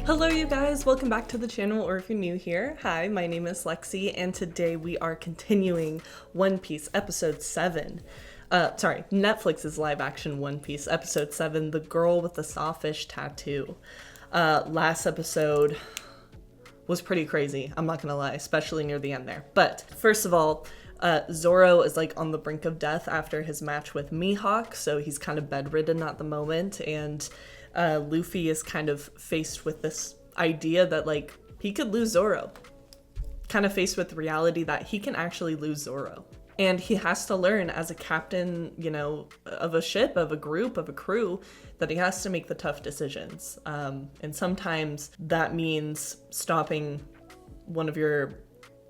Hello you guys, welcome back to the channel, or if you're new here, hi, my name is Lexi, and today we are continuing One Piece episode 7. Netflix's live action One Piece episode 7, The Girl with the Sawfish Tattoo. Last episode was pretty crazy, I'm not gonna lie, especially near the end there. But first of all, Zoro is like on the brink of death after his match with Mihawk, so he's kind of bedridden at the moment, and Luffy is kind of faced with this idea that like he could lose Zoro. Kind of faced with the reality that he can actually lose Zoro. And he has to learn as a captain, you know, of a ship, of a group, of a crew, that he has to make the tough decisions. And sometimes that means stopping one of your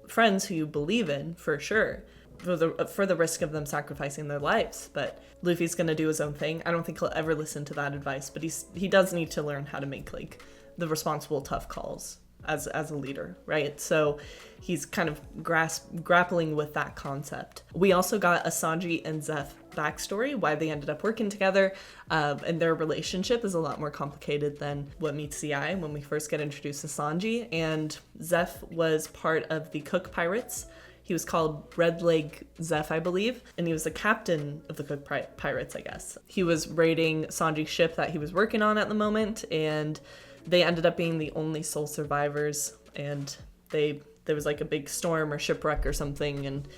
friends who you believe in, for sure, for the risk of them sacrificing their lives. But Luffy's gonna do his own thing. I don't think he'll ever listen to that advice, but he does need to learn how to make like the responsible, tough calls as a leader, right? So he's kind of grappling with that concept. We also got a Sanji and Zeph backstory, why they ended up working together, and their relationship is a lot more complicated than what meets the eye when we first get introduced to Sanji. And Zeph was part of the Cook Pirates. He was called Red Leg Zeph, I believe, and he was the captain of the Cook Pirates, I guess. He was raiding Sanji's ship that he was working on at the moment, and they ended up being the only sole survivors, and there was like a big storm or shipwreck or something, and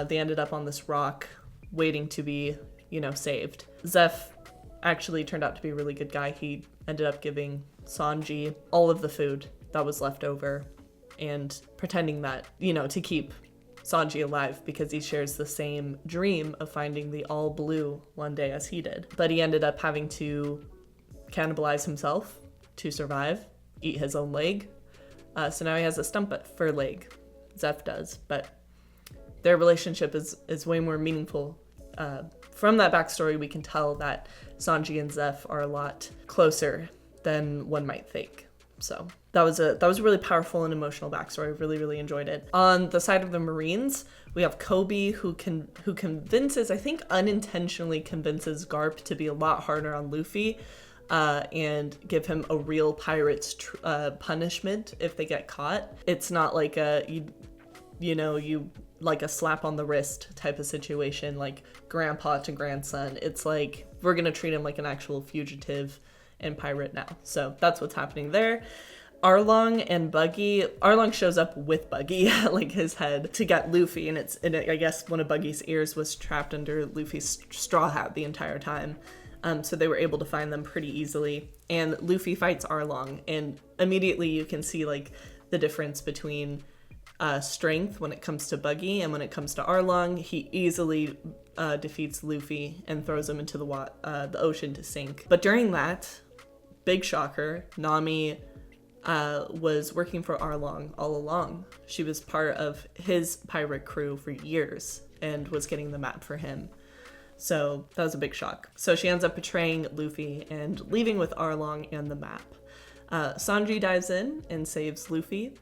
they ended up on this rock waiting to be, saved. Zeph actually turned out to be a really good guy. He ended up giving Sanji all of the food that was left over and pretending that, to keep Sanji alive because he shares the same dream of finding the all blue one day as he did. But he ended up having to cannibalize himself to survive, eat his own leg. So now he has a stump for leg. Zeph does, but their relationship is way more meaningful. From that backstory, we can tell that Sanji and Zeph are a lot closer than one might think. So that was a really powerful and emotional backstory. I really, really enjoyed it. On the side of the Marines, we have Kobe who convinces, I think unintentionally convinces Garp to be a lot harder on Luffy, and give him a real pirate's punishment if they get caught. It's not like you like a slap on the wrist type of situation, like grandpa to grandson. It's like, we're gonna treat him like an actual fugitive and pirate now. So that's what's happening there. Arlong and Buggy. Arlong shows up with Buggy, like his head, to get Luffy, and I guess one of Buggy's ears was trapped under Luffy's straw hat the entire time. So they were able to find them pretty easily. And Luffy fights Arlong, and immediately you can see like the difference between strength when it comes to Buggy and when it comes to Arlong. He easily defeats Luffy and throws him into the ocean to sink. But during that, big shocker, Nami was working for Arlong all along. She was part of his pirate crew for years and was getting the map for him. So that was a big shock. So she ends up betraying Luffy and leaving with Arlong and the map. Sanji dives in and saves Luffy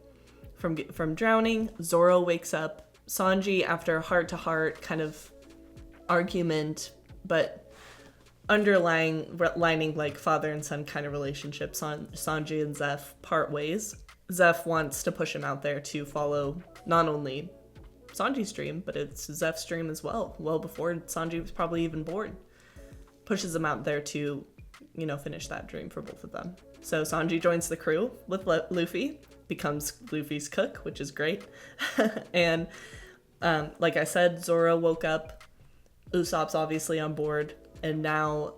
from drowning. Zoro wakes up. Sanji, after a heart-to-heart kind of argument, but underlying like father and son kind of relationship, Sanji and Zeph part ways. Zeph wants to push him out there to follow not only Sanji's dream, but it's Zeph's dream as well before Sanji was probably even born. Pushes him out there to, finish that dream for both of them. So Sanji joins the crew with Luffy, becomes Luffy's cook, which is great. And like I said, Zoro woke up, Usopp's obviously on board, and now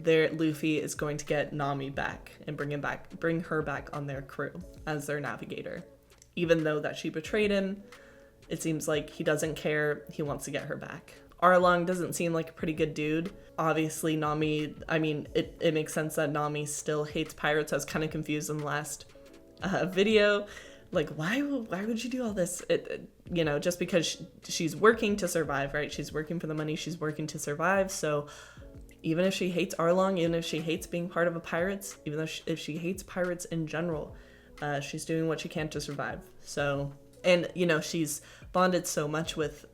Luffy is going to get Nami back and bring her back on their crew as their navigator. Even though that she betrayed him, it seems like he doesn't care. He wants to get her back. Arlong doesn't seem like a pretty good dude. Obviously, Nami, it makes sense that Nami still hates pirates. I was kind of confused in the last video. Like, why would you do all this? Just because she's working to survive, right? She's working for the money. She's working to survive. So even if she hates Arlong, even if she hates being part of a pirates, even though if she hates pirates in general, she's doing what she can to survive. So, and she's bonded so much with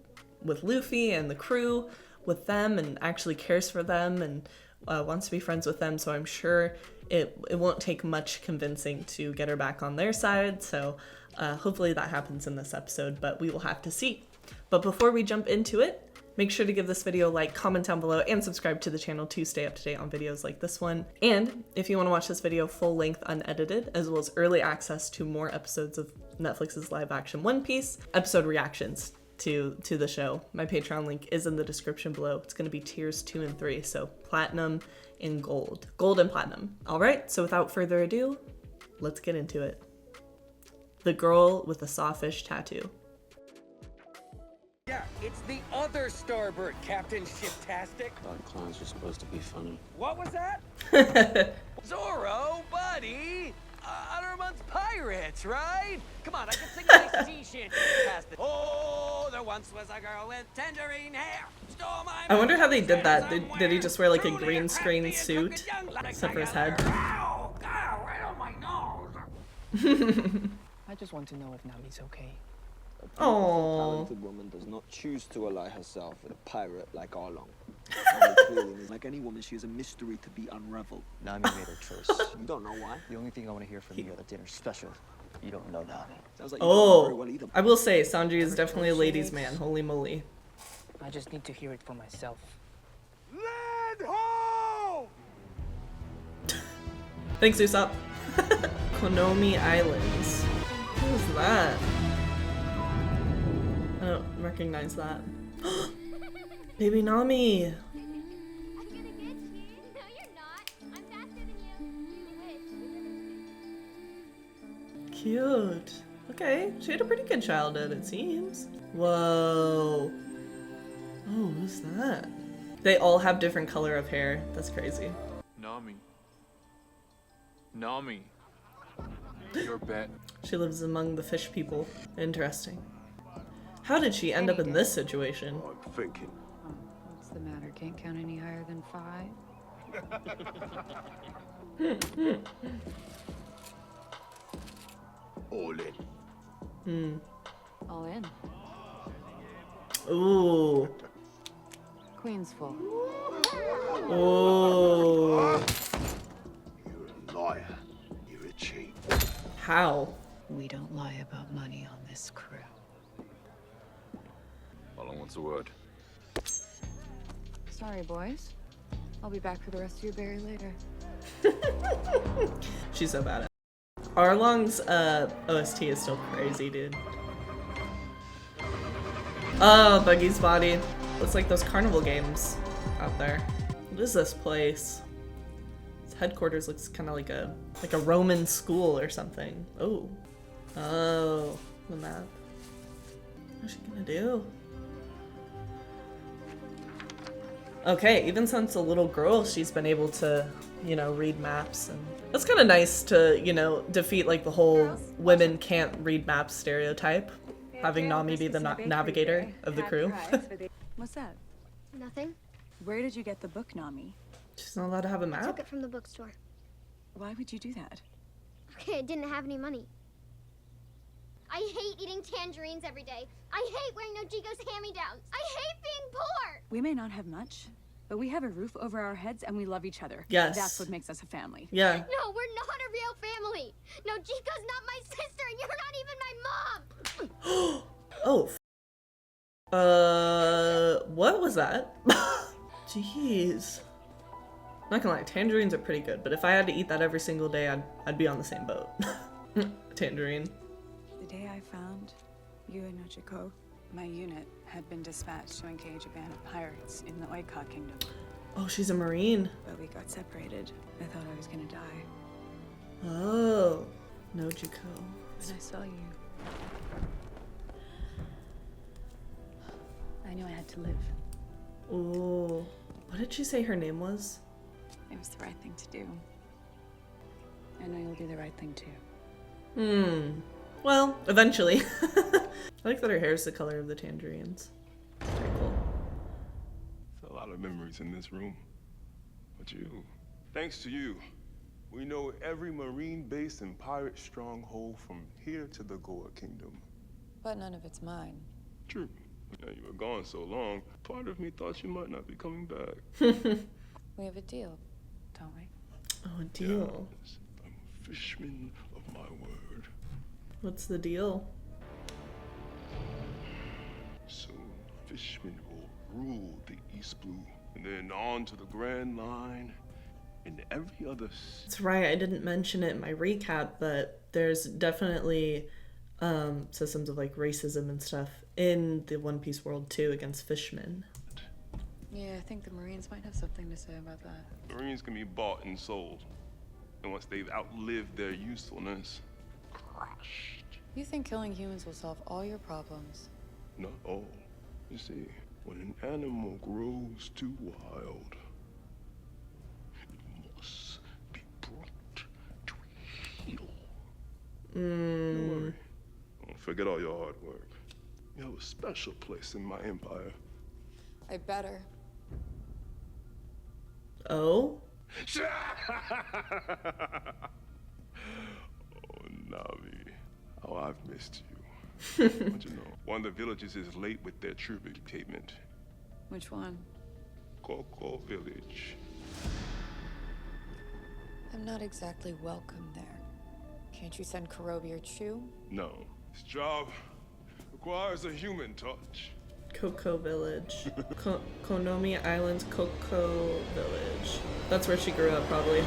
Luffy and the crew, with them, and actually cares for them and wants to be friends with them, so I'm sure it won't take much convincing to get her back on their side, so hopefully that happens in this episode, but we will have to see. But before we jump into it, make sure to give this video a like, comment down below, and subscribe to the channel to stay up to date on videos like this one. And if you want to watch this video full length unedited, as well as early access to more episodes of Netflix's live action One Piece, episode reactions to the show, my Patreon link is in the description below. It's going to be tiers 2 and 3, so platinum and gold. Gold and platinum. All right, so without further ado, let's get into it. The girl with the sawfish tattoo. Yeah, it's the other starboard, Captain Shiptastic. Thought clowns were supposed to be funny. What was that? Zorro, buddy! Honor amongst pirates, right? Come on, I can sing a nice sea shanty past it. Oh, there once was a girl with tangerine hair. Stole my I wonder how they did that. Did he just wear like a green screen suit except for his head? Ow, right on my nose. I just want to know if Nami's okay. A Aww. talented woman does not choose to ally herself with a pirate like Arlong. Like any woman, she is a mystery to be unraveled. Nami made her choice. You don't know why? The only thing I want to hear from you at the dinner special, you don't know Nami. Sounds like you don't know very Oh, well either. I will say Sanji is definitely a ladies' man. Holy moly. I just need to hear it for myself. Land ho! Thanks, Usopp. Konomi Islands. What is that? I don't recognize that. Baby Nami. I'm gonna get you. No, you're not. I'm faster than you. Cute. Okay, she had a pretty good childhood, it seems. Whoa. Oh, who's that? They all have different color of hair. That's crazy. Nami. Nami. Your bet. She lives among the fish people. Interesting. How did she end up in this situation? I'm thinking. What's the matter? Can't count any higher than 5? All in. All in. Ooh. Queen's full. Ooh. You're a liar. You're a cheat. How? We don't lie about money on this crew. All wants a word. Sorry, boys. I'll be back for the rest of your berry later. She's so bad at it. Arlong's OST is still crazy, dude. Oh, Buggy's body. Looks like those carnival games out there. What is this place? Its headquarters looks kind of like a Roman school or something. Oh. Oh, the map. What's she gonna do? Okay, even since a little girl, she's been able to, you know, read maps, and that's kind of nice to, you know, defeat like the whole women can't read maps stereotype, having Nami be the navigator of the crew. What's that? Nothing. Where did you get the book, Nami? She's not allowed to have a I took map? it from the bookstore. Why would you do that? Okay, I didn't have any money. I hate eating tangerines every day. I hate wearing Nojiko's hand-me-downs. I hate being poor. We may not have much, but we have a roof over our heads and we love each other. Yes. That's what makes us a family. Yeah. No, we're not a real family. Nojiko's not my sister, and you're not even my mom. Oh. What was that? Jeez. Not gonna lie, tangerines are pretty good, but if I had to eat that every single day, I'd be on the same boat. Tangerine. The day I found you and Nojiko, my unit had been dispatched to engage a band of pirates in the Oika Kingdom. Oh, she's a Marine. But we got separated. I thought I was gonna die. Oh. Nojiko. When I saw you, I knew I had to live. Ooh. What did she say her name was? It was the right thing to do. I know you'll do the right thing too. Well, eventually. I like that her hair is the color of the tangerines. Very cool. There's a lot of memories in this room. But you, thanks to you, we know every Marine base and pirate stronghold from here to the Goa Kingdom. But none of it's mine. True. Now you were gone so long, part of me thought you might not be coming back. We have a deal, don't we? Oh, a deal. Yes, I'm a fishman of my word. What's the deal? Soon, fishmen will rule the East Blue, and then on to the Grand Line, and every other. That's right, I didn't mention it in my recap, but there's definitely systems of like racism and stuff in the One Piece world too against fishmen. Yeah, I think the Marines might have something to say about that. Marines can be bought and sold, and once they've outlived their usefulness, crushed. You think killing humans will solve all your problems? Not all. You see, when an animal grows too wild, it must be brought to heel. Don't worry. Don't forget all your hard work. You have a special place in my empire. I better. Oh? Oh, Navi. How I've missed you. But you know, one of the villages is late with their tribute payment. Which one? Coco Village. I'm not exactly welcome there. Can't you send Kurobi or Chu? No. This job requires a human touch. Coco Village. Konomi Island's Coco Village. That's where she grew up probably,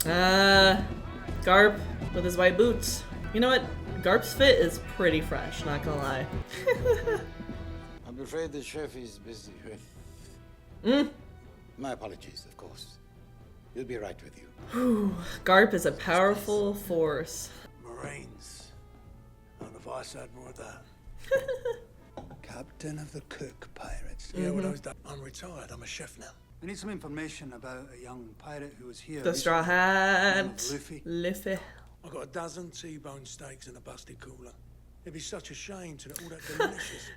huh? Garp with his white boots. You know what? Garp's fit is pretty fresh, not gonna lie. I'm afraid the chef is busy with... My apologies, of course. He'll be right with you. Whew. Garp is a powerful force. Marines. And if I said more of that. Captain of the Cook Pirates. Yeah, what I was done. I'm retired. I'm a chef now. I need some information about a young pirate who was here. The Straw Hat. Luffy. I got a dozen T-bone steaks in a busted cooler. It'd be such a shame to let all that delicious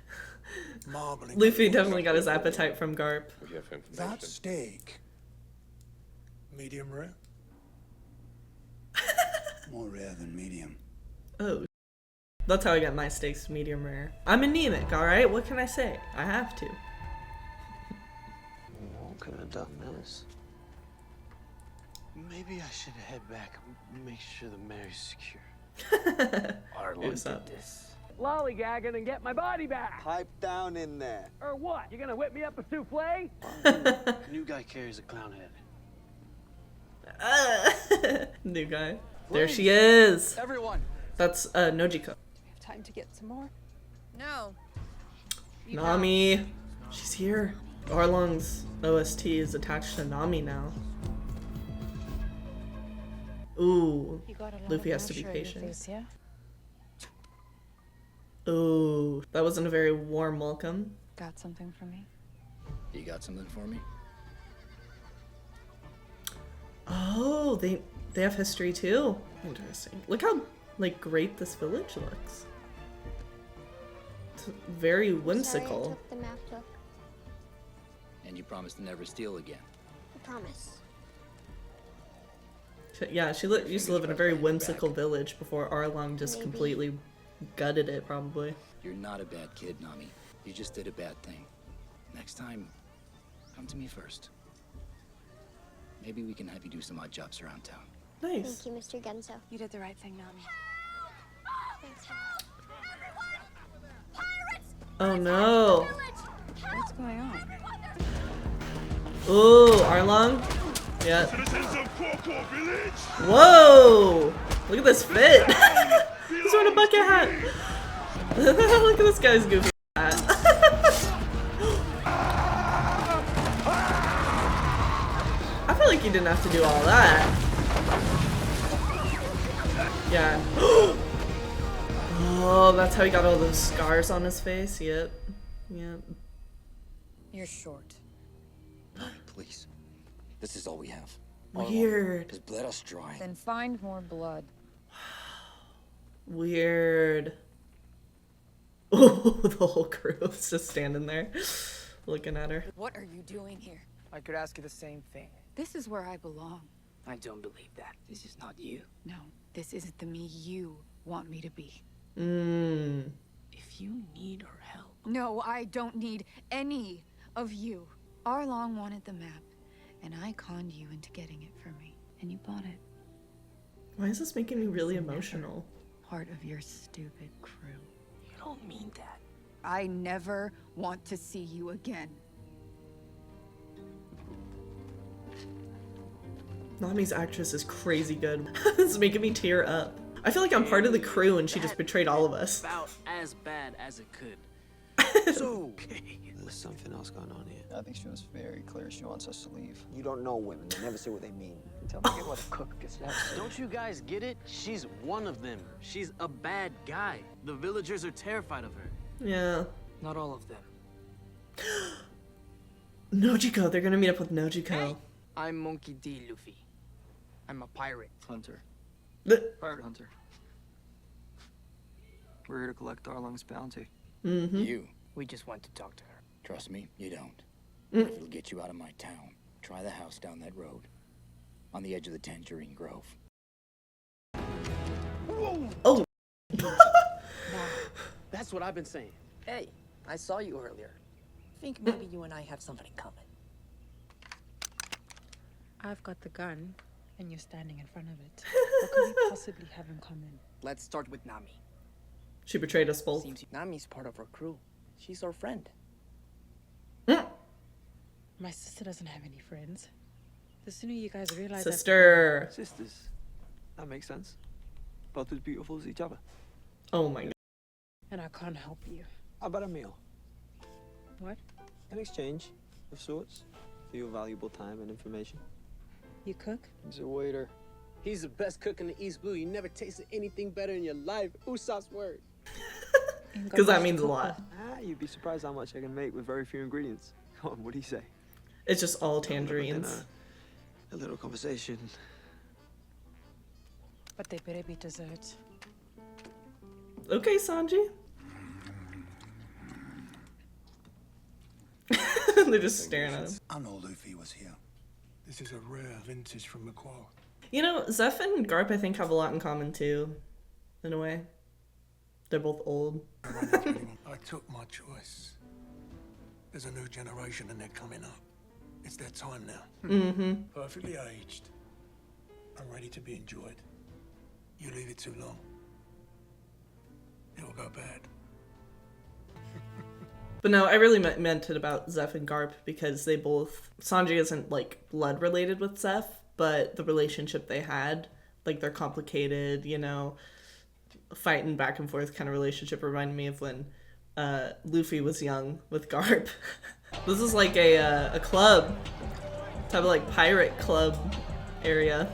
marbling. Luffy definitely got his appetite from Garp. That steak, medium rare. More rare than medium. Oh. That's how I get my steaks, medium rare. I'm anemic, alright? What can I say? I have to. No one could have done this. Maybe I should head back and make sure the mayor's secure. Arlen did this. Lollygagging and get my body back. Pipe down in there. Or what? You gonna whip me up a souffle? New guy carries a clown head. New guy. There she is. Everyone. That's Nojiko. Time to get some more? No. Nami. She's here. Arlong's OST is attached to Nami now. Ooh. Luffy has to be patient. Face, yeah? Ooh. That wasn't a very warm welcome. Got something for me? You got something for me? Oh, they have history too. Interesting. Look how like great this village looks. It's very whimsical. Sorry, I took the map book. And you promised to never steal again. I promise. Yeah, she used to live in a very whimsical village before Arlong just Maybe. completely gutted it, probably. You're not a bad kid, Nami. You just did a bad thing. Next time, come to me first. Maybe we can have you do some odd jobs around town. Nice. Thank you, Mr. Genso. You did the right thing, Nami. Thanks. Oh no. What's going on? Ooh, Arlong? Yeah. Citizens of Coco Village! Whoa! Look at this fit! He's wearing a bucket hat! Look at this guy's goofy hat. I feel like you didn't have to do all that. Yeah. Oh, that's how he got all those scars on his face? Yep. Yep. You're short. Nami, please. This is all we have. Weird. Just bled us dry. Then find more blood. Weird. Oh, the whole crew is just standing there, looking at her. What are you doing here? I could ask you the same thing. This is where I belong. I don't believe that. This is not you. No, this isn't the me you want me to be. If you need our help. No, I don't need any of you. Arlong wanted the map, and I conned you into getting it for me, and you bought it. Why is this making me really emotional? Part of your stupid crew. You don't mean that. I never want to see you again. Nami's actress is crazy good. It's making me tear up. I feel like I'm part of the crew and she just betrayed all of us. About as bad as it could. So, there's something else going on here. I think she was very clear she wants us to leave. You don't know women. They never say what they mean. Tell me what a cook gets that. Don't you guys get it? She's one of them. She's a bad guy. The villagers are terrified of her. Yeah. Not all of them. Nojiko, they're gonna meet up with Nojiko. Hey, I'm Monkey D. Luffy. I'm a pirate. Hunter. The Pirate hunter. We're here to collect Arlong's bounty. You. We just want to talk to her. Trust me, you don't. If it'll get you out of my town, try the house down that road. On the edge of the Tangerine Grove. Oh. That's what I've been saying. Hey, I saw you earlier. Think maybe you and I have something in common. I've got the gun, and you're standing in front of it. What can we possibly have in common? Let's start with Nami. She betrayed us both. Seems Nami's part of our crew. She's our friend. My sister doesn't have any friends. The sooner you guys realize Sister. Sisters. That makes sense. Both as beautiful as each other. Oh my god. and I can't help you. How about a meal? What? An exchange of sorts for your valuable time and information. You cook? He's a waiter. He's the best cook in the East Blue. You never tasted anything better in your life. Usopp's word. Because that means a lot. You'd be surprised how much I can make with very few ingredients. Come on, what do you say? It's just all tangerines. A little conversation. But they better be dessert. Okay, Sanji. They're just staring at him. I know Luffy was here. This is a rare vintage from McQuarrie. You know, Zeph and Garp, I think, have a lot in common too, in a way. They're both old. I took my choice. There's a new generation and they're coming up. It's their time now. Mm-hmm. Perfectly aged. I'm ready to be enjoyed. You leave it too long, it'll go bad. But no, I really meant it about Zeph and Garp because they both... Sanji isn't, like, blood related with Zeph, but the relationship they had, like, they're complicated, you know, fighting back and forth kind of relationship reminded me of when Luffy was young with Garp. This is like a club, type of, like, pirate club area.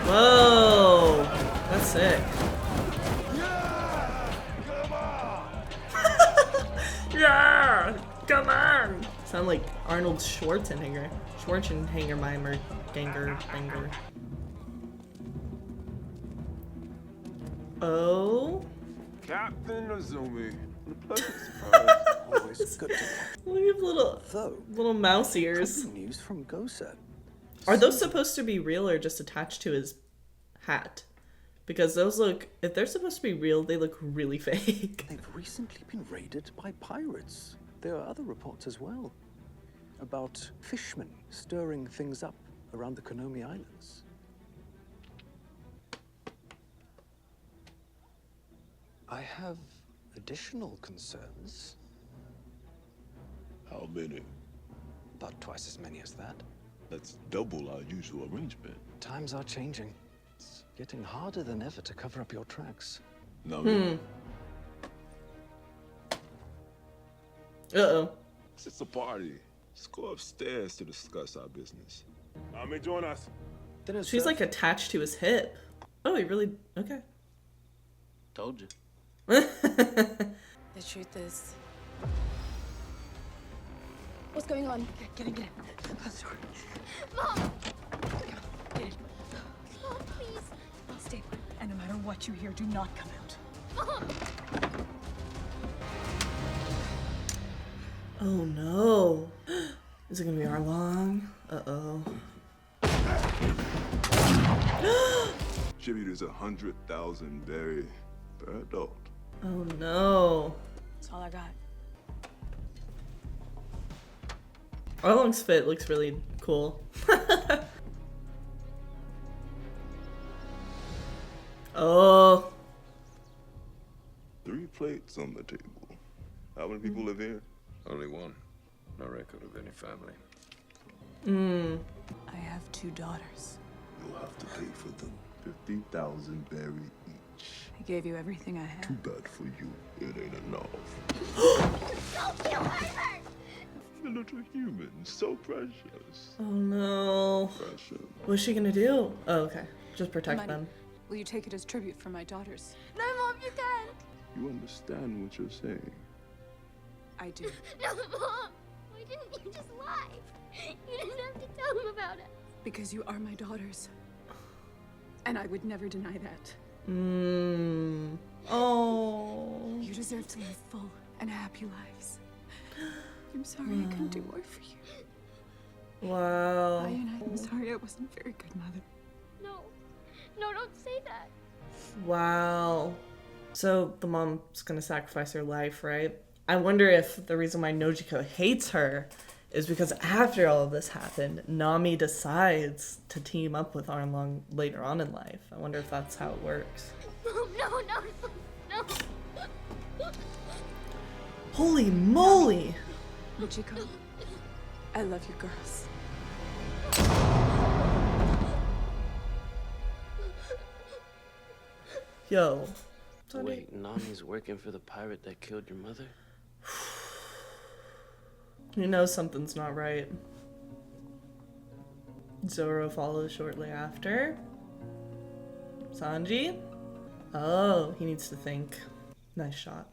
Whoa! That's sick. Yeah! Come on! Sound like Arnold Schwarzenegger. Mimer, Ganger. Oh? Captain Azumi. Pleasant surprise. Always good to Look at little mouse ears. news from Goset. Are those supposed to be real or just attached to his hat? Because those look, if they're supposed to be real, they look really fake. They've recently been raided by pirates. There are other reports as well about fishmen stirring things up around the Konomi Islands. I have additional concerns. How many? About twice as many as that. That's double our usual arrangement. Times are changing. It's getting harder than ever to cover up your tracks. No. Uh-oh. It's a party. Let's go upstairs to discuss our business. May join us. She's like attached to his hip. Oh, he really, okay. Told you. The truth is... What's going on? Get in. Mom! Get in. Mom, please. Stay put. And no matter what you hear, do not come out. Mom! Oh no. Is it gonna be Arlong? Uh-oh. Tribute is 100,000 berry per adult. Oh no. That's all I got. Arlong's fit looks really cool. Oh. 3 plates on the table. How many people live here? Only one. No record of any family. I have 2 daughters. You'll have to pay for them. 50,000 berry each. I gave you everything I had. Too bad for you. It ain't enough. Don't kill her! The little human, so precious. Oh no. Precious. What's she gonna do? Oh, okay. Just protect Money. them. Will you take it as tribute for my daughters? No, Mom, you can't. You understand what you're saying? I do. No, Mom. Why didn't you just lie? You didn't have to tell him about it. Because you are my daughters. And I would never deny that. Oh. You deserve to live full and happy lives. I'm sorry I couldn't do more for you. Wow. I'm sorry I wasn't a very good mother. No. No, don't say that. Wow. So the mom's gonna sacrifice her life, right? I wonder if the reason why Nojiko hates her is because after all of this happened, Nami decides to team up with Arlong later on in life. I wonder if that's how it works. Mom, no. Holy moly! Michiko, I love you girls. Yo. Wait, Nami's working for the pirate that killed your mother? You know something's not right. Zoro follows shortly after. Sanji? Oh, he needs to think. Nice shot.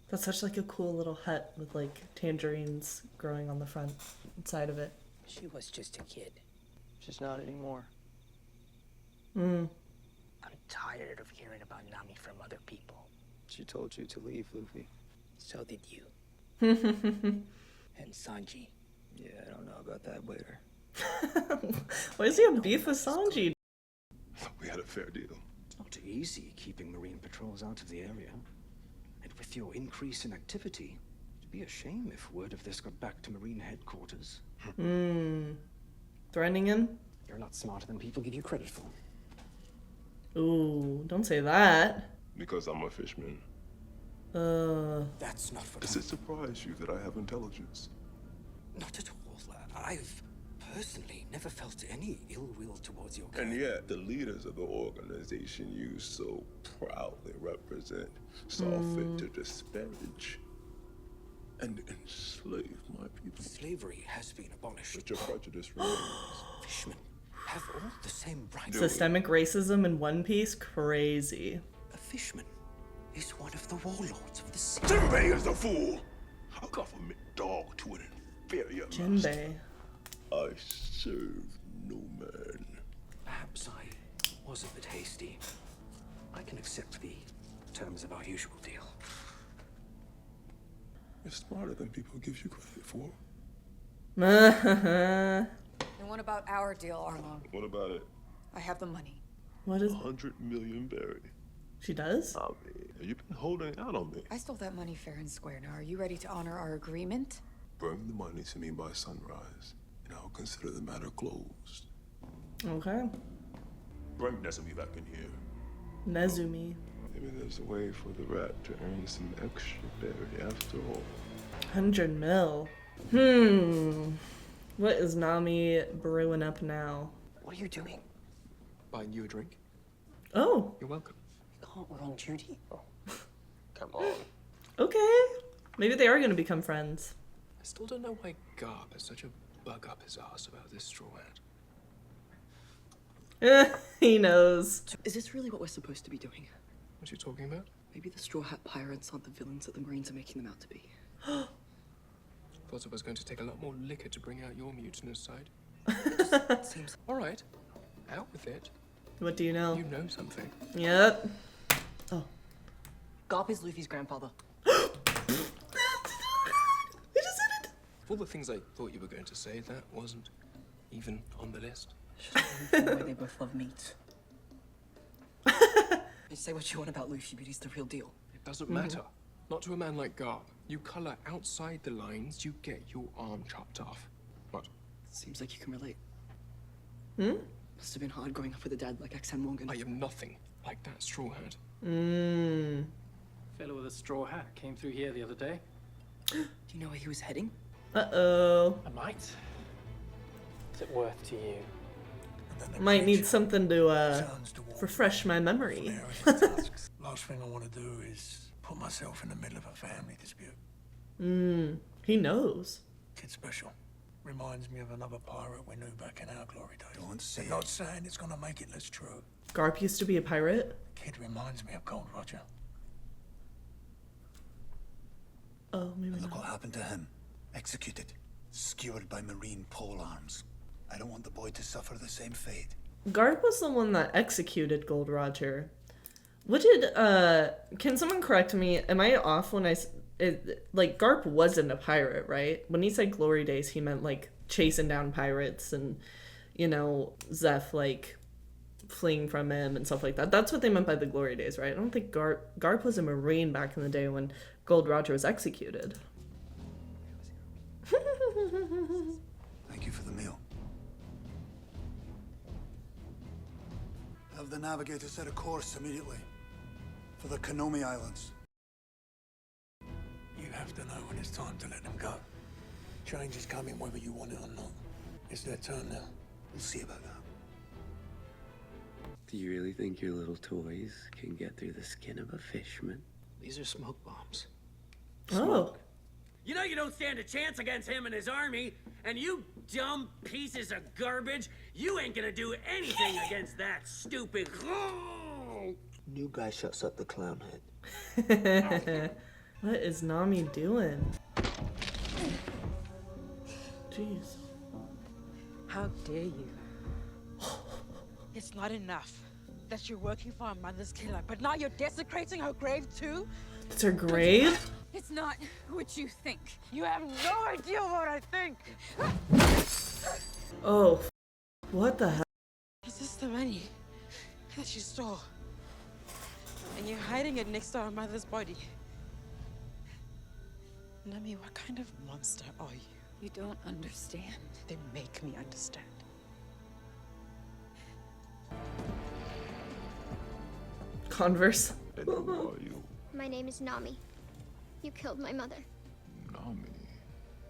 That's such like a cool little hut with like tangerines growing on the front side of it. She was just a kid. She's not anymore. I'm tired of hearing about Nami from other people. She told you to leave, Luffy. So did you. And Sanji. Yeah, I don't know about that waiter. Why does he have beef with Sanji? We had a fair deal. It's not easy keeping Marine patrols out of the area. And with your increase in activity, it'd be a shame if word of this got back to Marine headquarters. Threatening him? You're a lot smarter than people give you credit for. Ooh, don't say that. Because I'm a fishman. That's not what Does it surprise you that I have intelligence? Not at all. I've personally never felt any ill will towards your kind. And yet, the leaders of the organization you so proudly represent saw fit to disparage and enslave my people. Slavery has been abolished. But your prejudice remains. Fishmen have all the same rights. Systemic racism in One Piece? Crazy. A fishman is one of the warlords of the sea. Jinbei is a fool! A government dog to an inferior master. Jinbei. I serve no man. Perhaps I was a bit hasty. I can accept the terms of our usual deal. You're smarter than people give you credit for. And what about our deal, Arlong? What about it? I have the money. What is 100 million berry. She does? I mean, you've been holding out on me. I stole that money fair and square. Now, are you ready to honor our agreement? Bring the money to me by sunrise, and I'll consider the matter closed. Okay. Bring Nezumi back in here. Nezumi. Maybe there's a way for the rat to earn some extra berry after all. 100 mil. What is Nami brewing up now? What are you doing? Buying you a drink? Oh. You're welcome. Can't, we're on duty. Come on. Okay. Maybe they are going to become friends. I still don't know why Garb has such a bug up his ass about this straw hat. He knows. Is this really what we're supposed to be doing? What are you talking about? Maybe the Straw Hat Pirates aren't the villains that the Marines are making them out to be. Thought it was going to take a lot more liquor to bring out your mutinous side. It seems... All right. Out with it. What do you know? You know something. Yep. Oh. Garp is Luffy's grandfather. Of all the things I thought you were going to say, that wasn't even on the list. The way they both love meat. You say what you want about Luffy, but he's the real deal. It doesn't matter. Not to a man like Garb. You color outside the lines, you get your arm chopped off. Seems like you can relate. Hmm? Must have been hard growing up with a dad like Ep7 Morgan. I am nothing like that straw hat. Mmm. Fellow with a straw hat came through here the other day. Do you know where he was heading? Uh-oh. I might. What's it worth to you? Might need something to, refresh my memory. Last thing I want to do is put myself in the middle of a family dispute. He knows. Kid special. Reminds me of another pirate we knew back in our glory days. Don't say I'm not saying it's gonna make it less true. Garp used to be a pirate? Kid reminds me of Gold Roger. Oh, maybe Look not. what happened to him. Executed. Skewered by Marine pole arms. I don't want the boy to suffer the same fate. Garp was the one that executed Gold Roger. What did, can someone correct me? Am I off when like, Garp wasn't a pirate, right? When he said glory days, he meant, like, chasing down pirates and, you know, Zeph, like, fleeing from him and stuff like that. That's what they meant by the glory days, right? I don't think Garp was a Marine back in the day when Gold Roger was executed. Thank you for the meal. Have the navigator set a course immediately for the Konomi Islands. You have to know when it's time to let them go. Change is coming whether you want it or not. It's their turn now. We'll see about that. Do you really think your little toys can get through the skin of a fishman? These are smoke bombs. Oh. You know you don't stand a chance against him and his army, and you dumb pieces of garbage, you ain't gonna do anything against that stupid. New guy shuts up the clown head. What is Nami doing? Jeez. How dare you? It's not enough that you're working for our mother's killer, but now you're desecrating her grave too? It's her grave? It's not what you think. You have no idea what I think. Oh, what the hell? Is this the money that you stole? And you're hiding it next to our mother's body. Nami, what kind of monster are you? You don't understand. Then make me understand. Converse. And who are you? My name is Nami. You killed my mother. Nami.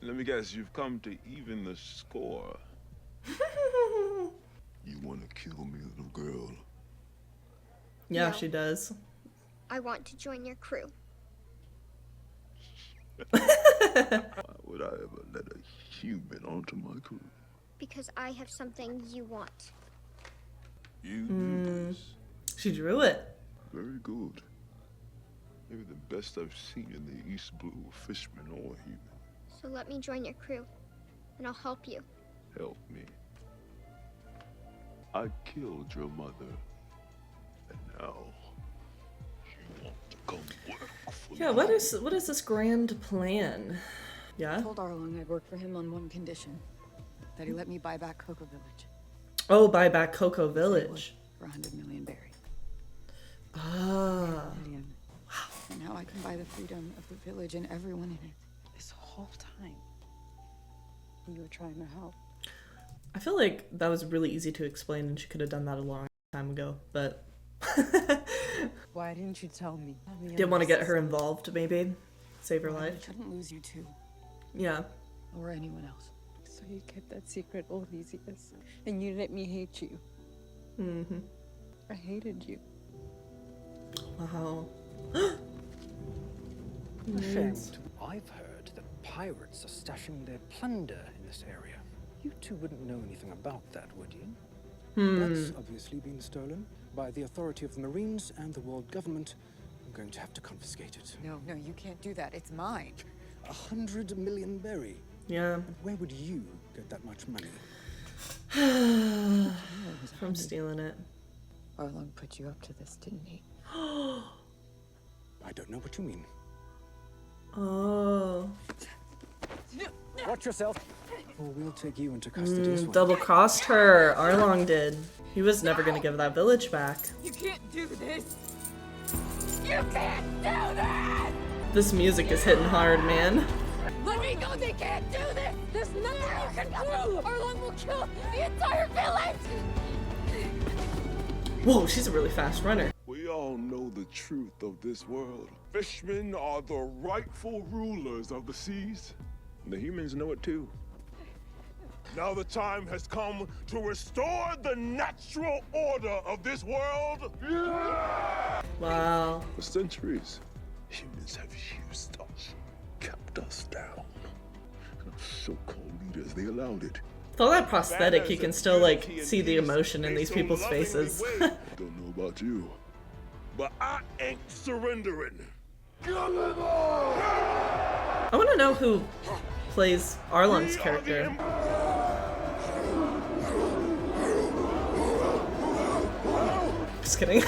Let me guess, you've come to even the score. You want to kill me, little girl? Yeah, No. she does. I want to join your crew. Why would I ever let a human onto my crew? Because I have something you want. You do this. She drew it. Very good. Maybe the best I've seen in the East Blue, fisherman or human. So let me join your crew, and I'll help you. Help me. I killed your mother, and now you want to come work for Yeah, what is this grand plan? Yeah? I told Arlong I'd work for him on one condition. That he let me buy back Cocoa Village. Oh, buy back Cocoa Village. For 100 million berry. Ah. And now I can buy the freedom of the village and everyone in it. This whole time, you were trying to help. I feel like that was really easy to explain and she could have done that a long time ago, but Why didn't you tell me? didn't want to get her involved, maybe. Save her I life. couldn't lose you too. Yeah. Or anyone else. So you kept that secret all these years, and you let me hate you. Mm-hmm. I hated you. Wow. Ashamed. I've heard that pirates are stashing their plunder in this area. You two wouldn't know anything about that, would you? That's obviously been stolen by the authority of the Marines and the world government. I'm going to have to confiscate it. No, you can't do that. It's mine. 100 million berry. Yeah. And where would you get that much money? From stealing it. Arlong put you up to this, didn't he? I don't know what you mean. Oh. Watch yourself, or we'll take you into custody as well. Double crossed her. Arlong did. He was never gonna give that village back. You can't do this! You can't do this! This music is hitting hard, man. Let me go! They can't do this! There's nothing you can do! Arlong will kill the entire village! Whoa, she's a really fast runner. We all know the truth of this world. Fishmen are the rightful rulers of the seas. The humans know it too. Now the time has come to restore the natural order of this world. Wow. For centuries, humans have used us, kept us down. And our so-called leaders, they allowed it. With all that prosthetic, you can still, like, see the emotion in these people's faces. Don't know about you, but I ain't surrendering. I want to know who plays Arlong's character. Just kidding.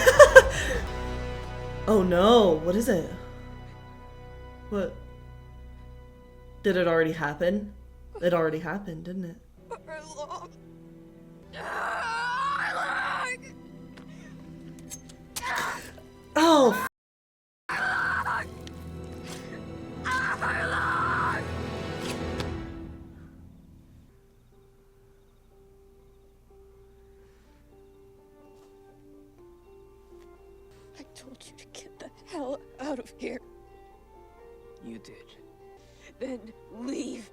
Oh no, what is it? What? Did it already happen? It already happened, didn't it? Arlong. Oh, I told you to get the hell out of here. You did. Then leave.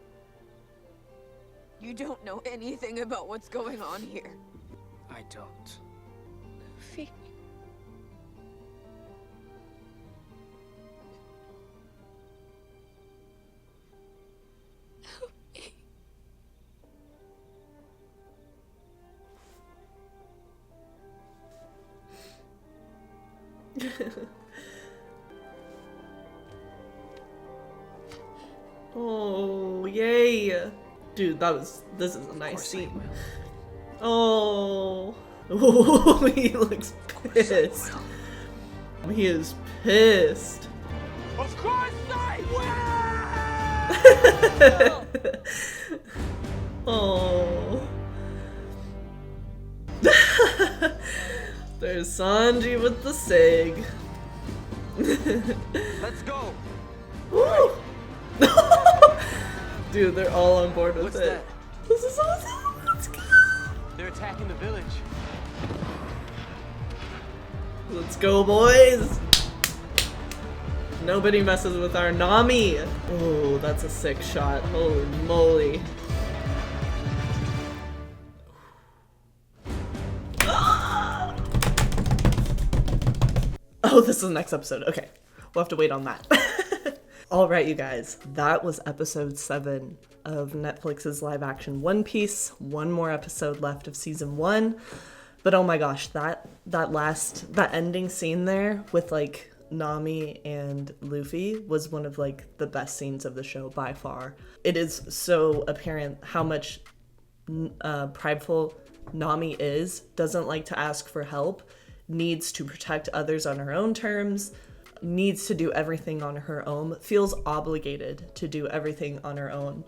You don't know anything about what's going on here. I don't. Luffy. Oh, yay. Dude, this is a nice scene. Oh. Oh, he looks pissed. He is pissed. Of course I will! Oh. There's Sanji with the sig. Let's go. Woo! Dude, they're all on board with What's it. that? This is awesome. Let's go. They're attacking the village. Let's go, boys. Nobody messes with our Nami. Oh, that's a sick shot. Holy moly. Oh, this is the next episode. Okay, we'll have to wait on that. All right, you guys, that was episode 7 of Netflix's live action One Piece. One more episode left of season 1. But oh my gosh, that ending scene there with like Nami and Luffy was one of like the best scenes of the show by far. It is so apparent how much prideful Nami is, doesn't like to ask for help, needs to protect others on her own terms, needs to do everything on her own, feels obligated to do everything on her own.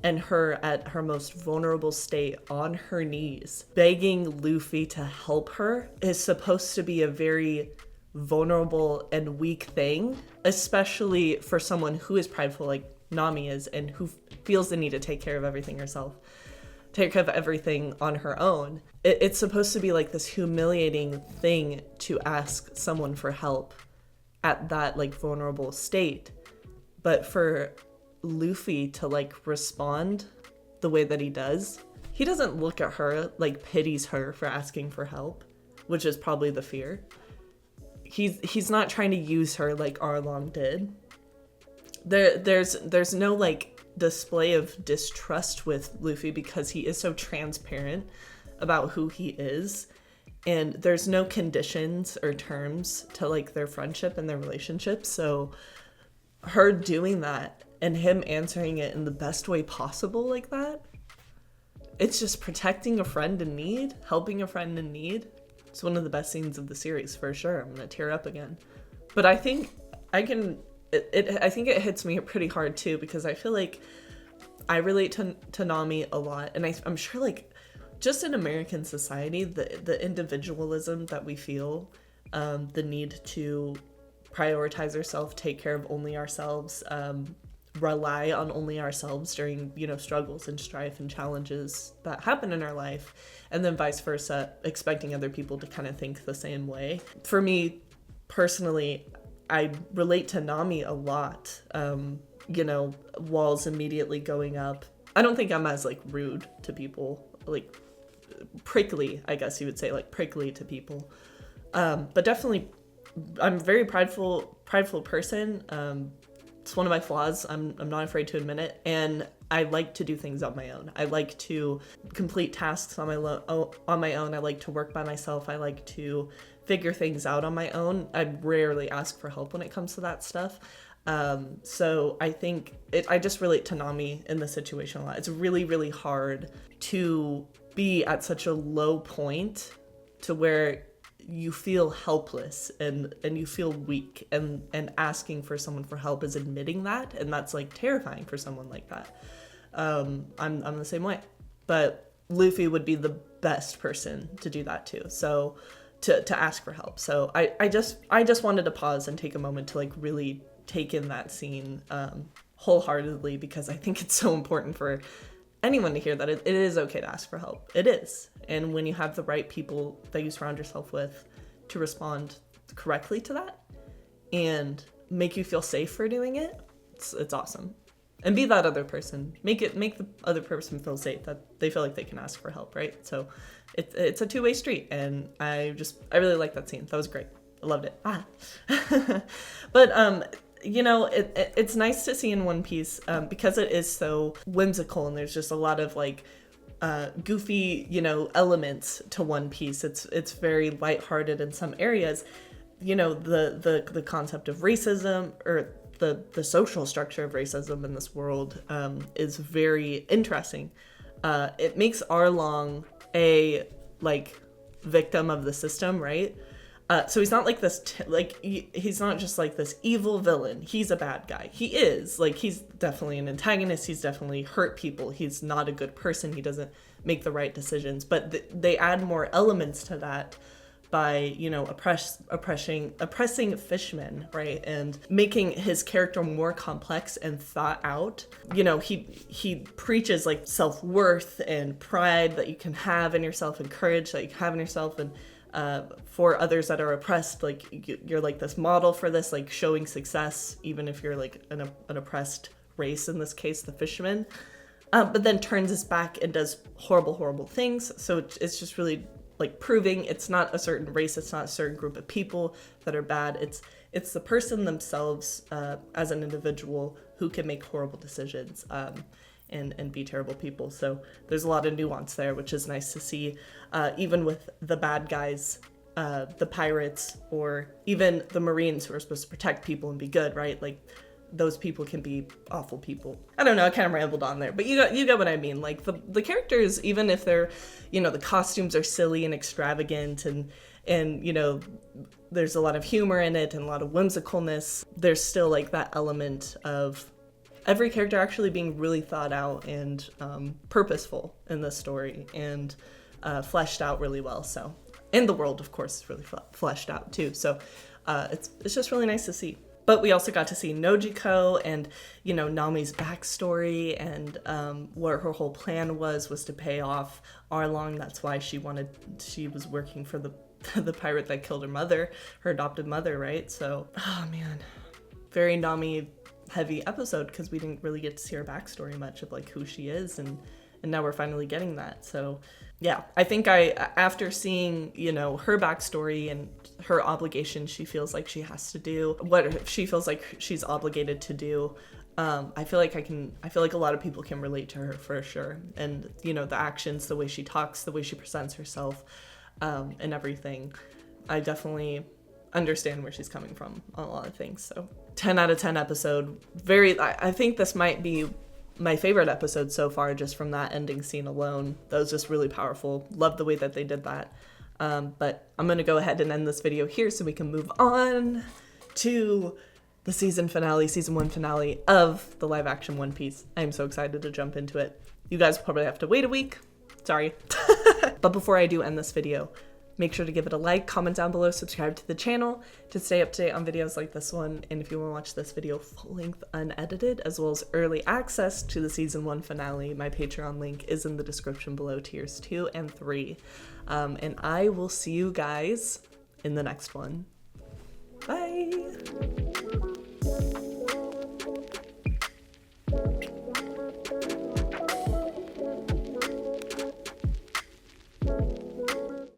And her at her most vulnerable state, on her knees, begging Luffy to help her, is supposed to be a very vulnerable and weak thing, especially for someone who is prideful like Nami is and who feels the need to take care of everything herself, take care of everything on her own. It's supposed to be like this humiliating thing to ask someone for help at that like vulnerable state. But for Luffy to like respond the way that he does, he doesn't look at her like pities her for asking for help, which is probably the fear. He's not trying to use her like Arlong did. There's no like display of distrust with Luffy because he is so transparent about who he is, and there's no conditions or terms to like their friendship and their relationship. So her doing that and him answering it in the best way possible like that, it's just protecting a friend in need, helping a friend in need. It's one of the best scenes of the series for sure. I'm gonna tear up again. But I think I think it hits me pretty hard too, because I feel like I relate to Nami a lot, and I'm sure like just in American society, the individualism that we feel, the need to prioritize ourselves, take care of only ourselves, rely on only ourselves during, you know, struggles and strife and challenges that happen in our life, and then vice versa, expecting other people to kind of think the same way. For me personally, I relate to Nami a lot. You know, walls immediately going up. I don't think I'm as like rude to people, like prickly, I guess you would say, like prickly to people. But definitely I'm a very prideful person. It's one of my flaws. I'm not afraid to admit it. And I like to do things on my own. I like to complete tasks on my own. I like to work by myself. I like to figure things out on my own. I rarely ask for help when it comes to that stuff. So I think I just relate to Nami in this situation a lot. It's really, really hard to be at such a low point to where you feel helpless and you feel weak, and asking for someone for help is admitting that, and that's like terrifying for someone like that. I'm the same way, but Luffy would be the best person to do that too. So to ask for help. So I just wanted to pause and take a moment to like really take in that scene wholeheartedly, because I think it's so important for anyone to hear that it is okay to ask for help. It is. And when you have the right people that you surround yourself with to respond correctly to that and make you feel safe for doing it, it's awesome. And be that other person. Make the other person feel safe, that they feel like they can ask for help, right? So it's a two-way street, and I really like that scene. That was great. I loved it. But you know, it's nice to see in One Piece, because it is so whimsical, and there's just a lot of like goofy, you know, elements to One Piece. It's very lighthearted in some areas. You know, the concept of racism, or the social structure of racism in this world is very interesting. It makes Arlong a like victim of the system, right? So he's not like this, he's not just like this evil villain. He's a bad guy. He is, like, he's definitely an antagonist. He's definitely hurt people. He's not a good person. He doesn't make the right decisions. But they add more elements to that by, you know, oppressing fishmen, right? And making his character more complex and thought out. You know, he preaches like self-worth and pride that you can have in yourself, and courage that you can have in yourself, and for others that are oppressed, like you're like this model for this, like showing success, even if you're like an oppressed race, in this case, the fishermen, but then turns his back and does horrible things. So it's just really like proving it's not a certain race, it's not a certain group of people that are bad. It's the person themselves as an individual who can make horrible decisions. And be terrible people. So there's a lot of nuance there, which is nice to see, even with the bad guys, the pirates, or even the Marines who are supposed to protect people and be good, right? Like, those people can be awful people. I don't know, I kind of rambled on there, but you get what I mean. Like, the characters, even if they're, you know, the costumes are silly and extravagant, and you know, there's a lot of humor in it and a lot of whimsicalness, there's still like that element of every character actually being really thought out and purposeful in this story, and fleshed out really well. So, and the world, of course, is really fleshed out too. So it's just really nice to see. But we also got to see Nojiko and, you know, Nami's backstory, and what her whole plan was to pay off Arlong. That's why she was working for the pirate that killed her mother, her adopted mother, right? So, oh man, very Nami heavy episode, because we didn't really get to see her backstory much of like who she is, and now we're finally getting that. So yeah, I think after seeing, you know, her backstory and her obligation she feels like she has to do, what she feels like she's obligated to do, I feel like a lot of people can relate to her for sure. And, you know, the actions, the way she talks, the way she presents herself, and everything, I definitely understand where she's coming from on a lot of things. So 10 out of 10 episode. I think this might be my favorite episode so far, just from that ending scene alone. That was just really powerful. Love the way that they did that. But I'm gonna go ahead and end this video here so we can move on to the season 1 finale of the live action One Piece. I am so excited to jump into it. You guys probably have to wait a week. Sorry. But before I do end this video, Make sure to give it a like, comment down below, subscribe to the channel to stay up to date on videos like this one. And if you want to watch this video full length unedited, as well as early access to the season 1 finale, my Patreon link is in the description below, tiers 2 and 3. And I will see you guys in the next one. Bye!